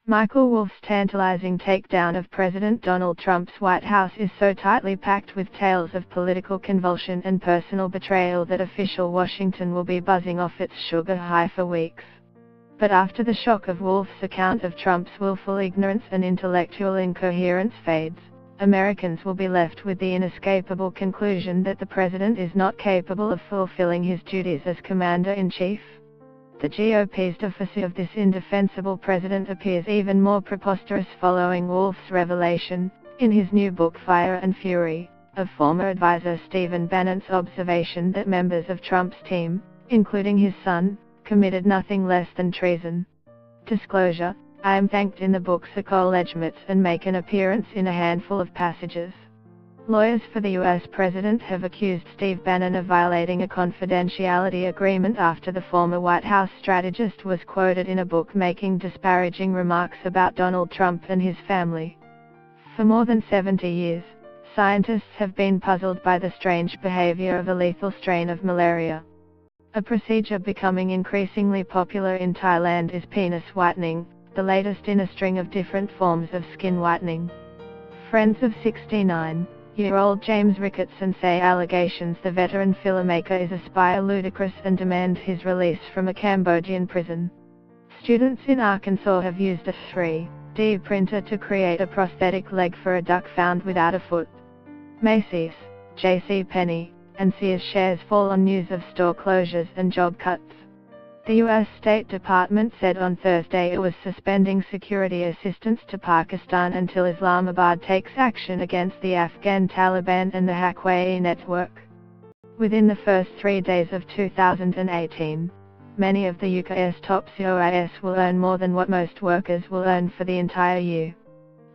Michael Wolff's tantalizing takedown of President Donald Trump's White House is so tightly packed with tales of political convulsion and personal betrayal that official Washington will be buzzing off its sugar high for weeks. But after the shock of Wolff's account of Trump's willful ignorance and intellectual incoherence fades, Americans will be left with the inescapable conclusion that the president is not capable of fulfilling his duties as commander-in-chief. The GOP's deficiency of this indefensible president appears even more preposterous following Wolff's revelation, in his new book Fire and Fury, of former advisor Stephen Bannon's observation that members of Trump's team, including his son, committed nothing less than treason. Disclosure: I am thanked in the book's acknowledgements and make an appearance in a handful of passages. Lawyers for the U.S. President have accused Steve Bannon of violating a confidentiality agreement after the former White House strategist was quoted in a book making disparaging remarks about Donald Trump and his family. For more than 70 years, scientists have been puzzled by the strange behavior of a lethal strain of malaria. A procedure becoming increasingly popular in Thailand is penis whitening, the latest in a string of different forms of skin whitening. Friends of 69-year-old James Ricketson say allegations the veteran filmmaker is aspire ludicrous and demand his release from a Cambodian prison. Students in Arkansas have used a 3D printer to create a prosthetic leg for a duck found without a foot. Macy's, JCPenney, and Sears shares fall on news of store closures and job cuts. The U.S. State Department said on Thursday it was suspending security assistance to Pakistan until Islamabad takes action against the Afghan Taliban and the Haqqani network. Within the first 3 days of 2018, many of the UK's top CIOs will earn more than what most workers will earn for the entire year.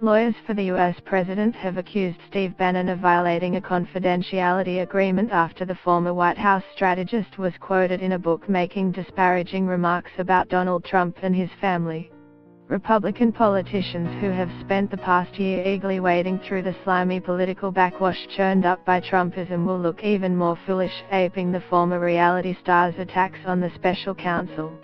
Lawyers for the U.S. president have accused Steve Bannon of violating a confidentiality agreement after the former White House strategist was quoted in a book making disparaging remarks about Donald Trump and his family. Republican politicians who have spent the past year eagerly wading through the slimy political backwash churned up by Trumpism will look even more foolish aping the former reality star's attacks on the special counsel.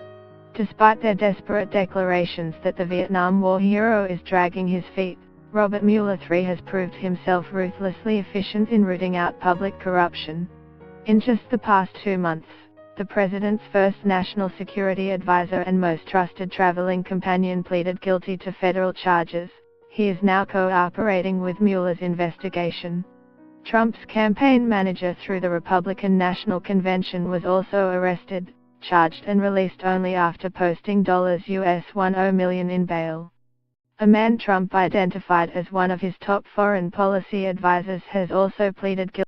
Despite their desperate declarations that the Vietnam War hero is dragging his feet, Robert Mueller III has proved himself ruthlessly efficient in rooting out public corruption. In just the past 2 months, the president's first national security advisor and most trusted traveling companion pleaded guilty to federal charges. He is now cooperating with Mueller's investigation. Trump's campaign manager through the Republican National Convention was also arrested, charged and released only after posting $10 million in bail. A man Trump identified as one of his top foreign policy advisors has also pleaded guilty.